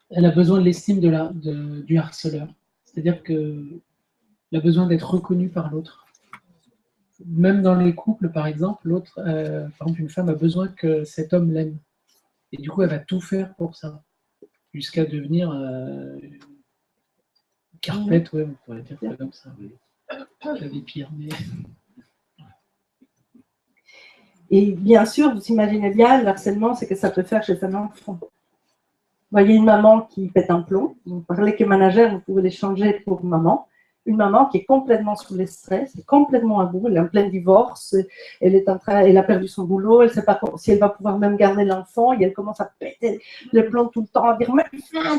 Elle a besoin de l'estime du harceleur. C'est-à-dire qu'elle a besoin d'être reconnue par l'autre. Même dans les couples, par exemple, par exemple, une femme a besoin que cet homme l'aime. Et du coup, elle va tout faire pour ça. Jusqu'à devenir carpette, ouais, on pourrait dire ça comme ça. La vie pire, mais... Et bien sûr, vous imaginez bien, le harcèlement, c'est que ça peut faire chez un enfant. Vous voyez une maman qui pète un plomb, vous parlez que manager, vous pouvez les changer pour maman. Une maman qui est complètement sous le stress, complètement à bout, elle est en plein divorce, elle a perdu son boulot, elle ne sait pas si elle va pouvoir même garder l'enfant, et elle commence à péter les plombs tout le temps, à dire « Mais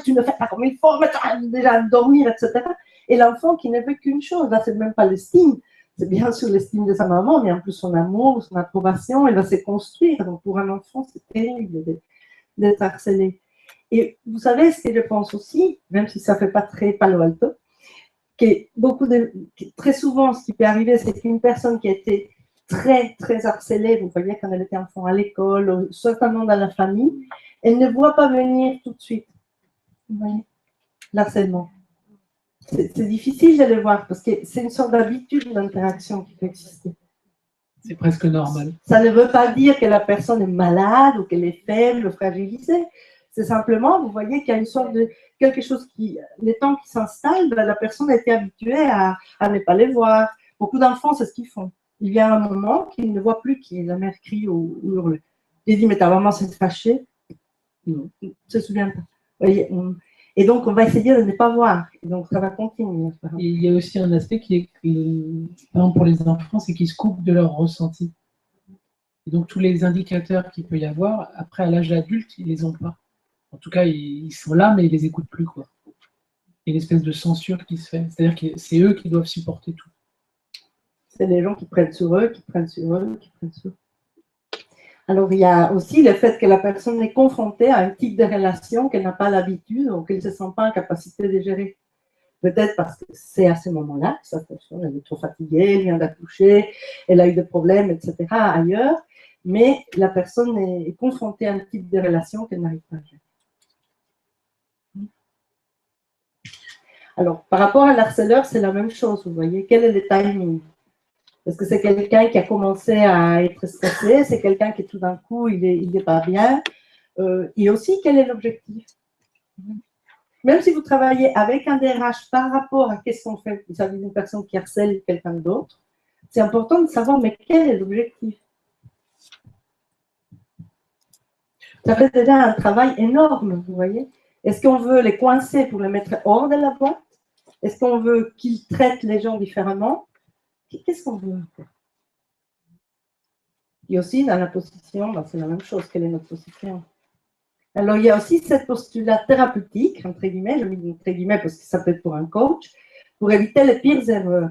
tu ne fais pas comme il faut, mais tu as déjà à dormir, etc. » Et l'enfant qui ne veut qu'une chose, là, c'est même pas l'estime, c'est bien sûr l'estime de sa maman, mais en plus son amour, son approbation, elle va se construire. Donc pour un enfant, c'est terrible d'être harcelé. Et vous savez ce que je pense aussi, même si ça ne fait pas très Palo Alto, très souvent, ce qui peut arriver, c'est qu'une personne qui a été très, très harcelée, vous voyez, quand elle était enfant à l'école, certainement dans la famille, elle ne voit pas venir tout de suite. Vous voyez, l'harcèlement. C'est difficile de le voir parce que c'est une sorte d'habitude d'interaction qui peut exister. C'est presque normal. Ça ne veut pas dire que la personne est malade ou qu'elle est faible, fragilisée. C'est simplement, vous voyez qu'il y a une sorte de quelque chose qui, les temps qui s'installent, la personne a été habituée à ne pas les voir. Beaucoup d'enfants, c'est ce qu'ils font. Il y a un moment qu'ils ne voient plus qui la mère crie ou hurle. Il dit, mais ta maman s'est fâchée. Non, ne se souvient pas. Vous voyez, et donc, on va essayer de ne pas voir. Et donc, ça va continuer. Et il y a aussi un aspect qui est, par exemple pour les enfants, c'est qu'ils se coupent de leur ressenti. Et donc, tous les indicateurs qu'il peut y avoir, après, à l'âge adulte, ils ne les ont pas. En tout cas, ils sont là, mais ils ne les écoutent plus, quoi. Il y a une espèce de censure qui se fait. C'est-à-dire que c'est eux qui doivent supporter tout. C'est les gens qui prennent sur eux, qui prennent sur eux, qui prennent sur eux. Alors, il y a aussi le fait que la personne est confrontée à un type de relation qu'elle n'a pas l'habitude ou qu'elle ne se sent pas en capacité de gérer. Peut-être parce que c'est à ce moment-là que sa personne, elle est trop fatiguée, elle vient d'accoucher, elle a eu des problèmes, etc. ailleurs, mais la personne est confrontée à un type de relation qu'elle n'arrive pas à gérer. Alors, par rapport à l'harceleur, c'est la même chose, vous voyez. Quel est le timing? Est-ce que c'est quelqu'un qui a commencé à être stressé? C'est quelqu'un qui, tout d'un coup, il n'est pas bien? Et aussi, quel est l'objectif? Même si vous travaillez avec un DRH par rapport à qu'est-ce qu'on fait, vous avez une personne qui harcèle quelqu'un d'autre, c'est important de savoir, mais quel est l'objectif? Ça fait déjà un travail énorme, vous voyez. Est-ce qu'on veut les coincer pour les mettre hors de la boîte? Est-ce qu'on veut qu'ils traitent les gens différemment? Qu'est-ce qu'on veut? Et aussi, dans la position, c'est la même chose. Quelle est notre position? Alors, il y a aussi cette postulat thérapeutique, entre guillemets, je dis entre guillemets parce que ça peut être pour un coach, pour éviter les pires erreurs.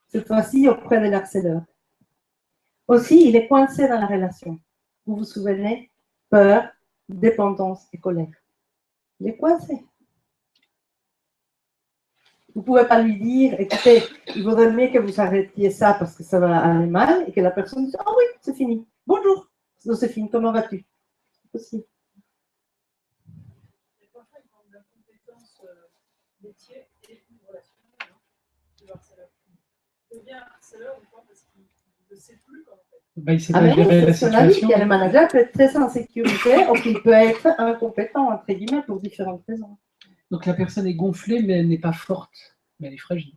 Cette fois-ci, auprès de l'harceleur. Aussi, il est coincé dans la relation. Vous vous souvenez? Peur, dépendance et colère. Il est coincé. Vous ne pouvez pas lui dire, écoutez, il vaudrait mieux que vous arrêtiez ça parce que ça va aller mal, et que la personne dise, ah oui, c'est fini. Bonjour, Joséphine, comment vas-tu? C'est possible. Métier et une relation de harceleur. Il devient harceleur une fois parce qu'il ne sait plus comment faire. Il sait pas gérer la situation. Le manager peut être très en sécurité ou qu'il peut être incompétent, entre guillemets, pour différentes raisons. Donc la personne est gonflée, mais elle n'est pas forte, mais elle est fragile.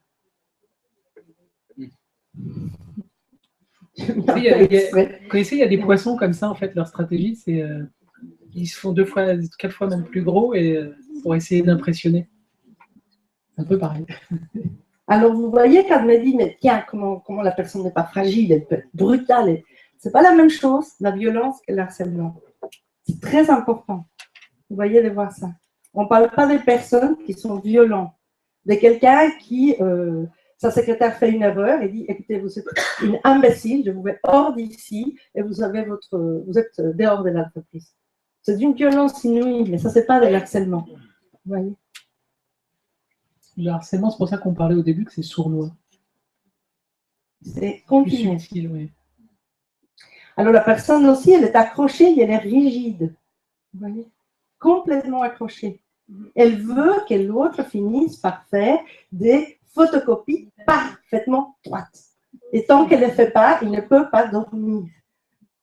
Quand il y a des poissons comme ça, en fait, leur stratégie, c'est ils se font 2 fois, 4 fois même plus gros et pour essayer d'impressionner. C'est un peu pareil. Alors, vous voyez, quand elle me dit, mais tiens, comment la personne n'est pas fragile, elle peut être brutale. C'est pas la même chose, la violence, que le harcèlement. C'est très important. Vous voyez, de voir ça. On ne parle pas des personnes qui sont violentes, de quelqu'un qui, sa secrétaire fait une erreur et dit, écoutez, vous êtes une imbécile, je vous mets hors d'ici et vous êtes dehors de l'entreprise. C'est d'une violence inouïe, mais ça, c'est pas de l'harcèlement. Vous voyez? Le harcèlement, c'est pour ça qu'on parlait au début que c'est sournois. C'est continu. Subtil, oui. Alors, la personne aussi, elle est accrochée et elle est rigide. Vous voyez? Complètement accrochée. Elle veut que l'autre finisse par faire des photocopies parfaitement droites. Et tant qu'elle ne le fait pas, il ne peut pas dormir.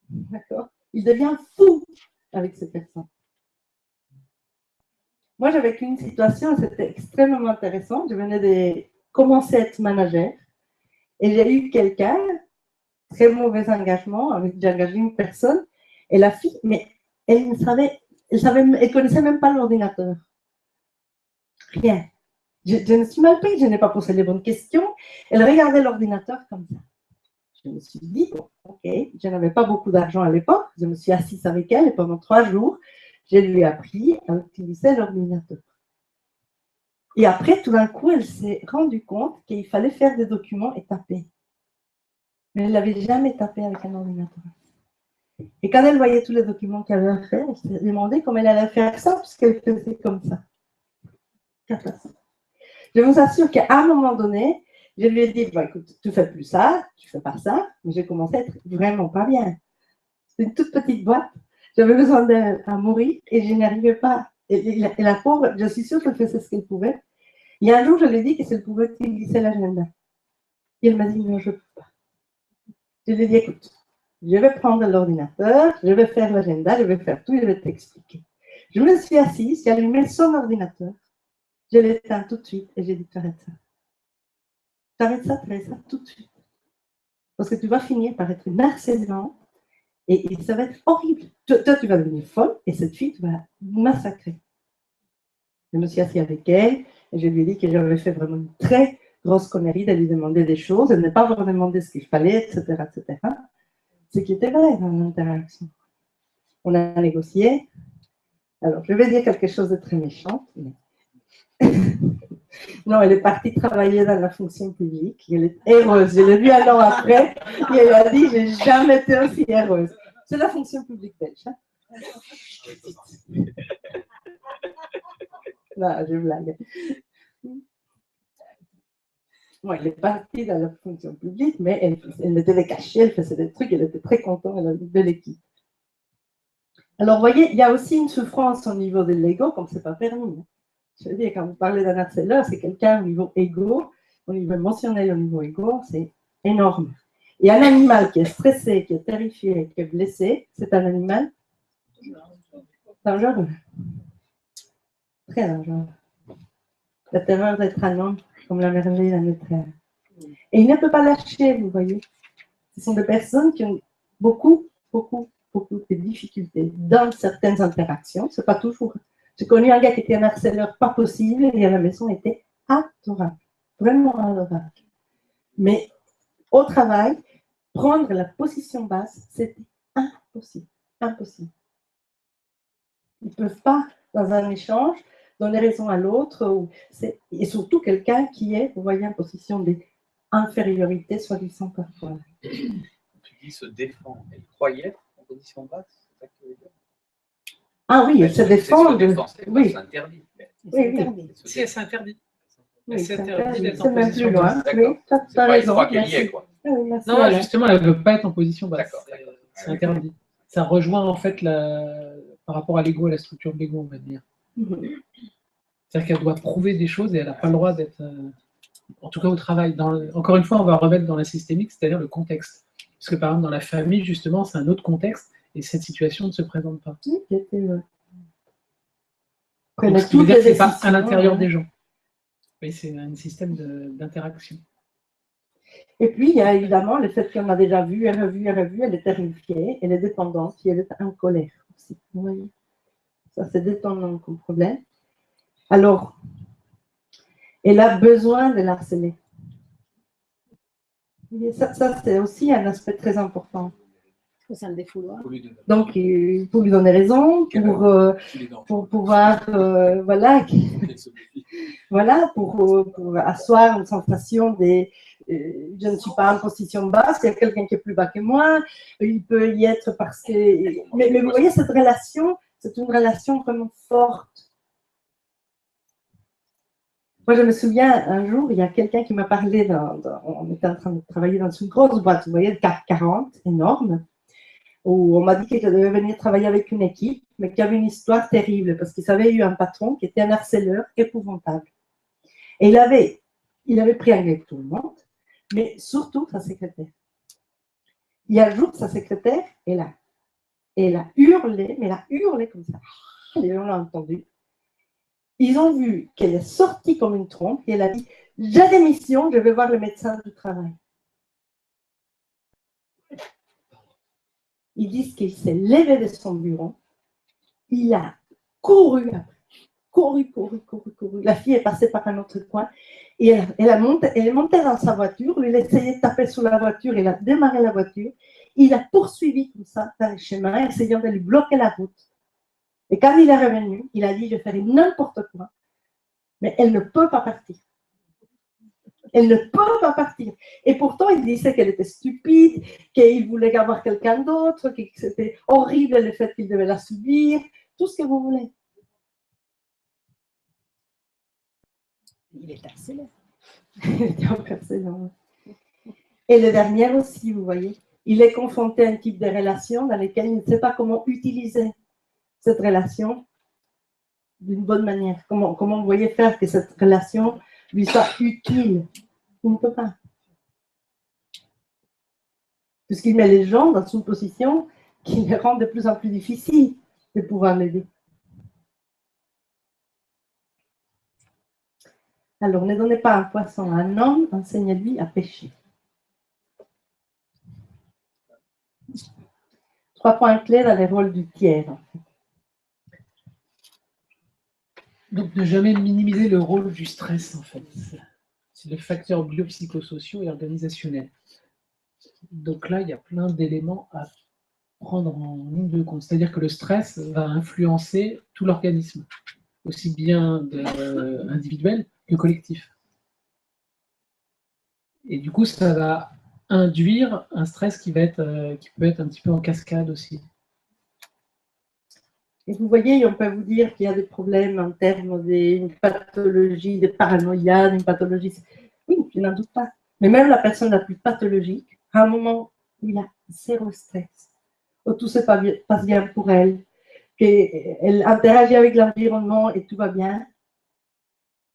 D'accord? Il devient fou avec ces personnes. Moi, j'ai vécu une situation, c'était extrêmement intéressant. Je venais de commencer à être manager et j'ai eu quelqu'un, très mauvais engagement, j'ai engagé une personne et la fille, mais elle ne connaissait même pas l'ordinateur. Rien. Je me suis mal pris, je n'ai pas posé les bonnes questions. Elle regardait l'ordinateur comme ça. Je me suis dit, bon, ok, je n'avais pas beaucoup d'argent à l'époque. Je me suis assise avec elle et pendant 3 jours, je lui ai appris à utiliser l'ordinateur. Et après, tout d'un coup, elle s'est rendue compte qu'il fallait faire des documents et taper. Mais elle n'avait jamais tapé avec un ordinateur. Et quand elle voyait tous les documents qu'elle avait à faire, elle s'est demandé comment elle allait faire ça, puisqu'elle faisait comme ça. Je vous assure qu'à un moment donné, je lui ai dit, bon, écoute, tu ne fais plus ça, tu ne fais pas ça, mais j'ai commencé à être vraiment pas bien. C'est une toute petite boîte, j'avais besoin d'elle à mourir et je n'y arrivais pas. Et la pauvre, je suis sûre qu'elle faisait ce qu'elle pouvait. Il y a un jour, je lui ai dit que si elle pouvait utiliser l'agenda. Et elle m'a dit, non, je ne peux pas. Je lui ai dit, écoute, je vais prendre l'ordinateur, je vais faire l'agenda, je vais faire tout, je vais t'expliquer. Je me suis assise, j'ai allumé son ordinateur, je l'ai éteint tout de suite et j'ai dit, t'arrêtes ça. T'arrêtes ça tout de suite. Parce que tu vas finir par être une harcelante et ça va être horrible. Toi, tu vas devenir folle et cette fille, tu vas la massacrer. Je me suis assise avec elle et je lui ai dit que j'avais fait vraiment une très grosse connerie de lui demander des choses, de ne pas avoir demandé ce qu'il fallait, etc., etc. Ce qui était vrai dans l'interaction. On a négocié. Alors, je vais dire quelque chose de très méchant. Mais... non, elle est partie travailler dans la fonction publique. Elle est heureuse. Je l'ai vue un an après et elle a dit, j'ai jamais été aussi heureuse. C'est la fonction publique belge. Hein? Non, je blague. Bon, elle est partie dans la fonction publique, mais elle était cachée, elle faisait des trucs, elle était très contente de l'équipe. Alors, vous voyez, il y a aussi une souffrance au niveau de l'ego, comme ce n'est pas permis. Je veux dire, quand vous parlez d'un harceleur, c'est quelqu'un au niveau égo, au niveau émotionnel, au niveau égo, c'est énorme. Et un animal qui est stressé, qui est terrifié, qui est blessé, c'est un animal dangereux. Très dangereux. La terreur d'être un homme, comme la merveille d'un être. Et il ne peut pas lâcher, vous voyez. Ce sont des personnes qui ont beaucoup de difficultés dans certaines interactions. C'est pas toujours. J'ai connu un gars qui était un harceleur pas possible et à la maison était adorable. Vraiment adorable. Mais au travail, prendre la position basse, c'était impossible. Impossible. Ils ne peuvent pas, dans un échange, donner raison à l'autre. Et surtout quelqu'un qui est, vous voyez, en position d'infériorité, soi-disant parfois. Tu dis se défend. Elle croyait en position basse, c'est ça que tu veux dire? Ah oui, elle se défend. Oui, c'est interdit. Oui. Si elle s'interdit. Oui, c'est interdit d'être en c'est même position plus loin. basse. Oui, tu as raison. Qu'elle y est, quoi. Non, justement, elle ne veut pas être en position basse. D'accord. C'est interdit. Ça rejoint en fait par rapport à l'ego, à la structure de l'ego, on va dire. C'est-à-dire qu'elle doit prouver des choses et elle n'a pas le droit d'être, en tout cas au travail. Encore une fois, on va remettre dans la systémique, c'est-à-dire le contexte. Parce que par exemple, dans la famille, justement, c'est un autre contexte et cette situation ne se présente pas. Donc, ce qui veut dire que ce n'est pas à l'intérieur des gens. Oui, c'est un système d'interaction. Et puis, il y a évidemment le fait qu'on a déjà vu et revu, elle est terrifiée, elle est dépendante, et elle est en colère aussi. Vous voyez, ça, c'est détendant comme problème. Alors, elle a besoin de l'harceler. Ça c'est aussi un aspect très important. C'est un défouloir. Donc, pour lui donner raison, pour pouvoir, voilà, pour asseoir une sensation de je ne suis pas en position basse, il y a quelqu'un qui est plus bas que moi, il peut y être parce que... Mais vous voyez, cette relation, c'est une relation vraiment forte. Moi, je me souviens, un jour, il y a quelqu'un qui m'a parlé, on était en train de travailler dans une grosse boîte, vous voyez, le CAC 40, énorme, où on m'a dit que je devais venir travailler avec une équipe, mais qu'il y avait une histoire terrible, parce qu'ils avaient eu un patron qui était un harceleur épouvantable. Et il avait pris un avec tout le monde, mais surtout sa secrétaire. Il y a un jour, sa secrétaire est là. Et elle a hurlé, mais elle a hurlé comme ça. Les gens l'ont entendu. Ils ont vu qu'elle est sortie comme une trompe et elle a dit « J'ai démission, je vais voir le médecin du travail ». Ils disent qu'il s'est levé de son bureau, il a couru après, couru. La fille est passée par un autre coin et elle est montée dans sa voiture, lui il a essayé de taper sur la voiture, il a démarré la voiture, il a poursuivi comme ça dans le chemin, essayant de lui bloquer la route. Et quand il est revenu, il a dit « Je ferai n'importe quoi, mais elle ne peut pas partir. » Elle ne peut pas partir. Et pourtant, il disait qu'elle était stupide, qu'il voulait avoir quelqu'un d'autre, que c'était horrible le fait qu'il devait la subir, tout ce que vous voulez. Il est harcelé. Il était harcelé. Et le dernier aussi, vous voyez, il est confronté à un type de relation dans lequel il ne sait pas comment utiliser cette relation d'une bonne manière. Comment vous voyez faire que cette relation lui soit utile. Il ne peut pas. Puisqu'il met les gens dans une position qui les rend de plus en plus difficile de pouvoir l'aider. Alors, ne donnez pas un poisson à un homme, enseignez-lui à pêcher. 3 points clés dans les rôles du tiers. Donc, ne jamais minimiser le rôle du stress, en fait. C'est le facteur biopsychosociaux et organisationnel. Donc là, il y a plein d'éléments à prendre en ligne de compte. C'est-à-dire que le stress va influencer tout l'organisme, aussi bien individuel que collectif. Et du coup, ça va induire un stress qui peut être un petit peu en cascade aussi. Et vous voyez, on peut vous dire qu'il y a des problèmes en termes d'une pathologie, de paranoïa, d'une pathologie. Oui, je n'en doute pas. Mais même la personne la plus pathologique, à un moment où il a zéro stress, où tout se passe bien pour elle, qu'elle interagit avec l'environnement et tout va bien,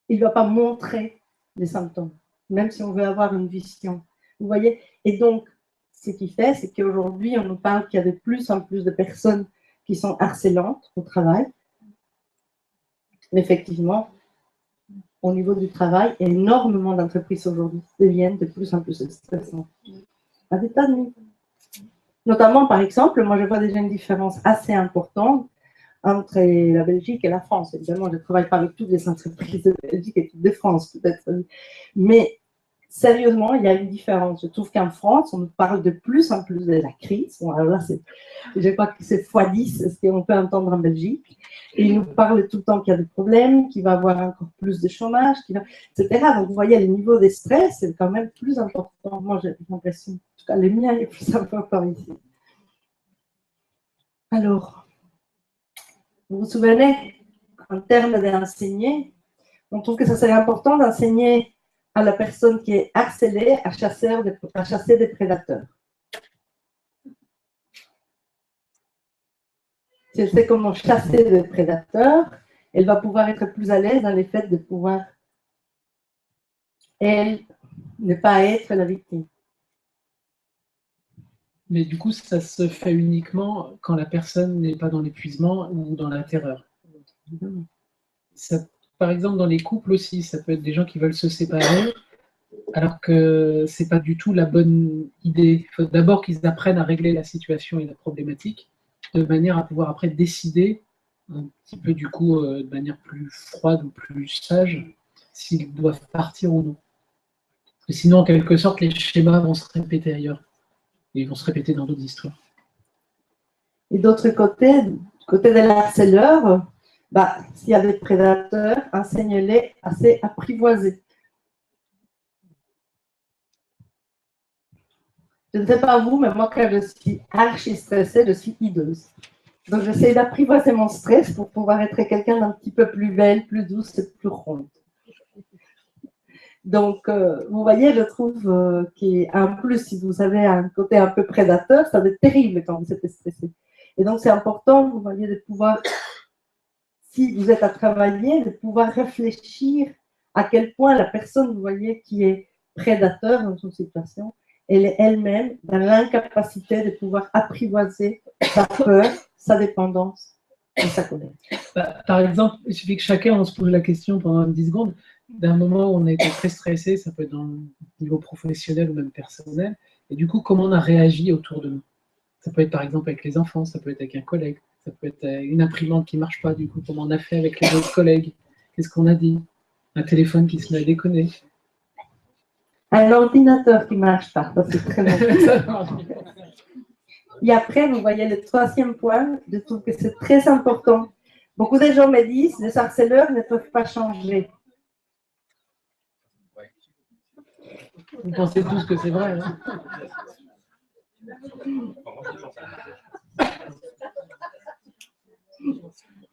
il ne va pas montrer les symptômes, même si on veut avoir une vision. Vous voyez? Et donc, ce qui fait, c'est qu'aujourd'hui, on nous parle qu'il y a de plus en plus de personnes qui sont harcelantes au travail. Mais effectivement, au niveau du travail, énormément d'entreprises aujourd'hui deviennent de plus en plus stressantes. À des tas de niveaux. Notamment, par exemple, moi je vois déjà une différence assez importante entre la Belgique et la France. Évidemment, je ne travaille pas avec toutes les entreprises de Belgique et toutes de France, peut-être. Mais sérieusement, il y a une différence. Je trouve qu'en France, on nous parle de plus en plus de la crise. Bon, alors là, je crois que c'est x10 ce qu'on peut entendre en Belgique. Et ils nous parlent tout le temps qu'il y a des problèmes, qu'il va y avoir encore plus de chômage, etc. Donc, vous voyez, le niveau des stress, c'est quand même plus important. Moi, j'ai l'impression, en tout cas, les miens, est plus important ici. Alors, vous vous souvenez, en termes d'enseigner, on trouve que ça serait important d'enseigner à la personne qui est harcelée à chasser des prédateurs. Si elle sait comment chasser des prédateurs, elle va pouvoir être plus à l'aise dans le fait de pouvoir, elle, ne pas être la victime. Mais du coup, ça se fait uniquement quand la personne n'est pas dans l'épuisement ou dans la terreur. Ça, par exemple, dans les couples aussi, ça peut être des gens qui veulent se séparer, alors que c'est pas du tout la bonne idée. Il faut d'abord qu'ils apprennent à régler la situation et la problématique, de manière à pouvoir après décider, un petit peu du coup, de manière plus froide ou plus sage, s'ils doivent partir ou non. Parce que sinon, en quelque sorte, les schémas vont se répéter ailleurs. Et ils vont se répéter dans d'autres histoires. Et d'autre côté, du côté des harceleurs, s'il y a des prédateurs, enseignez-les à s'apprivoiser. Je ne sais pas vous, mais moi, quand je suis archi stressée, je suis hideuse. Donc, j'essaie d'apprivoiser mon stress pour pouvoir être quelqu'un d'un petit peu plus belle, plus douce et plus ronde. Donc, vous voyez, je trouve qu'en plus, si vous avez un côté un peu prédateur, ça va être terrible quand vous êtes stressé. Et donc, c'est important, vous voyez, de pouvoir, si vous êtes à travailler, de pouvoir réfléchir à quel point la personne, vous voyez, qui est prédateur dans une situation, elle est elle-même dans l'incapacité de pouvoir apprivoiser sa peur, sa dépendance et sa colère. Par exemple, il suffit que chacun on se pose la question pendant 10 secondes, d'un moment où on a été très stressé, ça peut être dans le niveau professionnel ou même personnel, et du coup, comment on a réagi autour de nous. Ça peut être par exemple avec les enfants, ça peut être avec un collègue, ça peut être une imprimante qui ne marche pas, du coup, comment on a fait avec les autres collègues, qu'est-ce qu'on a dit, un téléphone qui se met à déconner. Un ordinateur qui ne marche pas, ça c'est très bon. Et après, vous voyez le troisième point, je trouve que c'est très important. Beaucoup de gens me disent, les harceleurs ne peuvent pas changer. Vous pensez tous que c'est vrai, hein?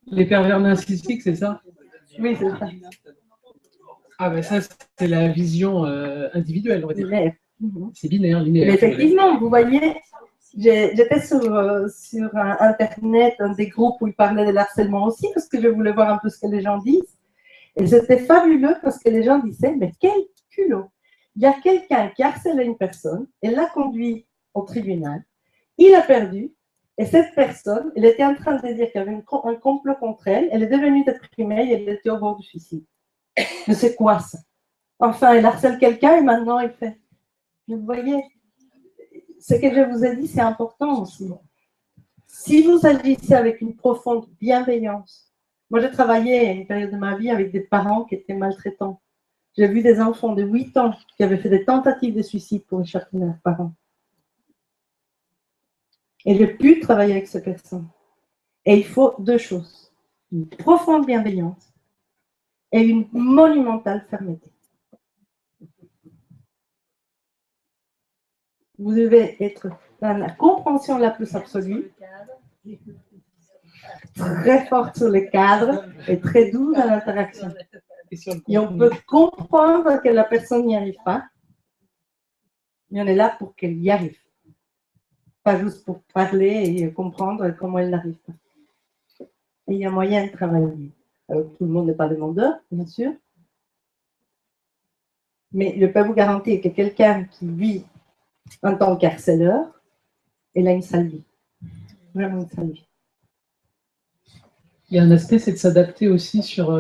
Les pervers narcissiques, c'est ça? Oui, c'est ça. Ah ben ça, c'est la vision individuelle, on va dire. Binaire. C'est binaire, linéaire. Mais effectivement, vous voyez, j'étais sur Internet, un des groupes où ils parlaient de l'harcèlement aussi, parce que je voulais voir un peu ce que les gens disent. Et c'était fabuleux parce que les gens disaient, mais quel culot! Il y a quelqu'un qui harcelait une personne, elle l'a conduit au tribunal, il a perdu, et cette personne, elle était en train de dire qu'il y avait un complot contre elle, elle est devenue déprimée et elle était au bord du suicide. Mais c'est quoi ça? Enfin, elle harcèle quelqu'un et maintenant elle fait. Vous voyez, ce que je vous ai dit, c'est important aussi. Si vous agissez avec une profonde bienveillance, moi j'ai travaillé à une période de ma vie avec des parents qui étaient maltraitants. J'ai vu des enfants de 8 ans qui avaient fait des tentatives de suicide pour échapper à leurs parents. Et j'ai pu travailler avec ces personnes. Et il faut deux choses, une profonde bienveillance et une monumentale fermeté. Vous devez être dans la compréhension la plus absolue, très forte sur le cadre et très douce dans l'interaction. Et on peut comprendre que la personne n'y arrive pas, mais on est là pour qu'elle y arrive. Pas juste pour parler et comprendre comment elle n'arrive pas. Et il y a moyen de travailler. Alors, tout le monde n'est pas demandeur, bien sûr. Mais je peux vous garantir que quelqu'un qui vit en tant qu'harceleur, elle a une sale vie. Vraiment une sale vie. Il y a un aspect, c'est de s'adapter aussi sur...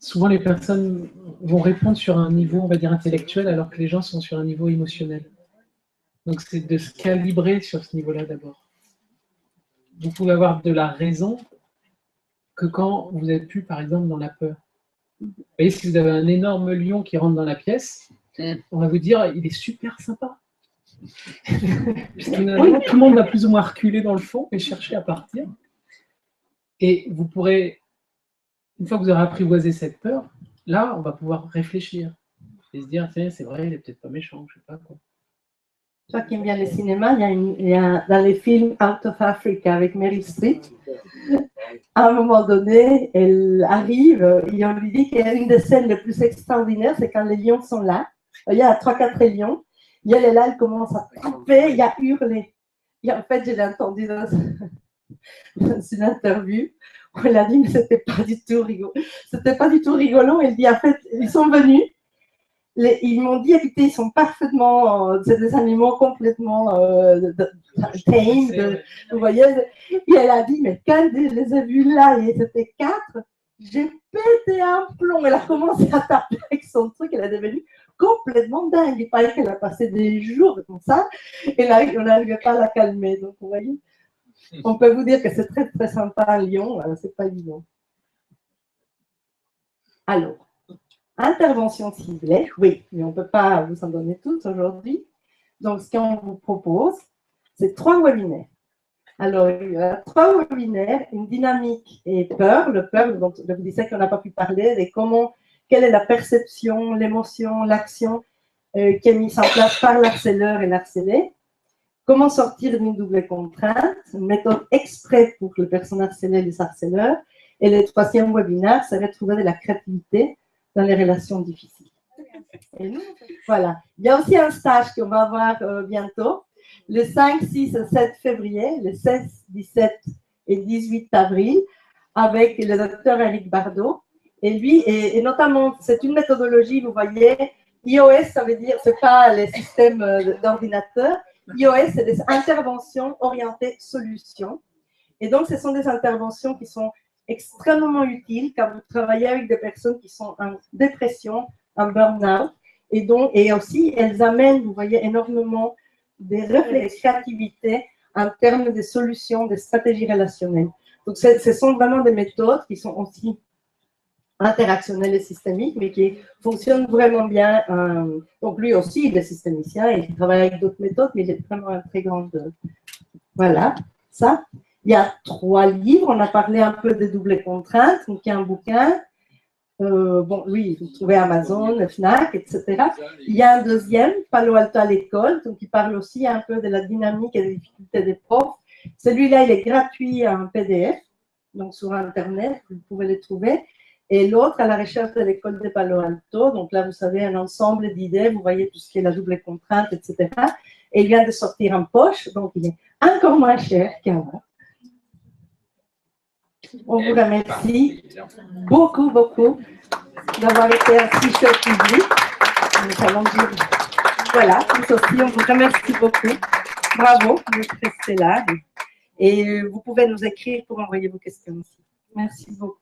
souvent, les personnes vont répondre sur un niveau, on va dire, intellectuel, alors que les gens sont sur un niveau émotionnel. Donc, c'est de se calibrer sur ce niveau-là d'abord. Vous pouvez avoir de la raison que quand vous êtes plus, par exemple, dans la peur. Vous voyez, si vous avez un énorme lion qui rentre dans la pièce, on va vous dire, il est super sympa. Tout le monde va plus ou moins reculer dans le fond et chercher à partir. Et vous pourrez, une fois que vous aurez apprivoisé cette peur, là, on va pouvoir réfléchir et se dire, tiens, c'est vrai, il est peut-être pas méchant, je sais pas quoi. Toi qui aimes bien le cinéma, il y a dans les films Out of Africa avec Meryl Streep, à un moment donné, elle arrive et on lui dit qu'une des scènes les plus extraordinaires, c'est quand les lions sont là. Il y a 3-4 lions. Et elle est là, elle commence à taper et à hurler. Et en fait, je l'ai entendu dans une interview où elle a dit, mais c'était pas du tout rigolo. C'était pas du tout rigolo. Elle dit, en fait, ils sont venus. Ils m'ont dit, écoutez, ils sont parfaitement, c'est des animaux complètement tame, vous voyez. Et elle a dit, mais quand je les ai vus là, et c'était 4, j'ai pété un plomb. Elle a commencé à taper avec son truc, elle est devenue complètement dingue. Il paraît qu'elle a passé des jours comme ça, et là, on n'arrivait pas à la calmer. Donc, vous voyez, on peut vous dire que c'est très, très sympa à Lyon, c'est pas évident. Alors, intervention ciblée, oui, mais on ne peut pas vous en donner toutes aujourd'hui. Donc, ce qu'on vous propose, c'est 3 webinaires. Alors, il y a 3 webinaires, une dynamique et peur. Le peur, dont je vous disais qu'on n'a pas pu parler, et quelle est la perception, l'émotion, l'action qui est mise en place par l'harceleur et l'harcelé. Comment sortir d'une double contrainte, une méthode exprès pour les personnes harcelées et les harceleurs. Et le 3e webinaire, c'est retrouver de la créativité dans les relations difficiles. Et nous, voilà. Il y a aussi un stage qu'on va avoir bientôt, le 5, 6 et 7 février, le 16, 17 et 18 avril, avec le docteur Eric Bardot. Et lui, et notamment, c'est une méthodologie, vous voyez, iOS, ça veut dire, c'est pas les systèmes d'ordinateur. iOS, c'est des interventions orientées solutions. Et donc, ce sont des interventions qui sont extrêmement utiles quand vous travaillez avec des personnes qui sont en dépression, en burn-out. Et aussi, elles amènent, vous voyez, énormément des réflexes, créativité en termes de solutions, de stratégies relationnelles. Donc, ce sont vraiment des méthodes qui sont aussi interactionnelles et systémiques, mais qui fonctionnent vraiment bien. Donc, lui aussi, il est systémicien et il travaille avec d'autres méthodes, mais il est vraiment un très grand. Voilà, ça. Il y a 3 livres. On a parlé un peu des doubles contraintes. Donc, il y a un bouquin. Bon, oui, vous trouvez Amazon, Fnac, etc. Il y a un deuxième, Palo Alto à l'école, donc il parle aussi un peu de la dynamique et des difficultés des profs. Celui-là, il est gratuit en PDF, donc sur Internet, vous pouvez le trouver. Et l'autre, à la recherche de l'école de Palo Alto, donc là, vous savez, un ensemble d'idées, vous voyez tout ce qui est la double contrainte, etc. Et il vient de sortir en poche, donc il est encore moins cher qu'avant. On vous remercie beaucoup, beaucoup d'avoir été assis sur le public. Nous allons dire, voilà, nous aussi, on vous remercie beaucoup. Bravo d'être resté là. Et vous pouvez nous écrire pour envoyer vos questions aussi. Merci beaucoup.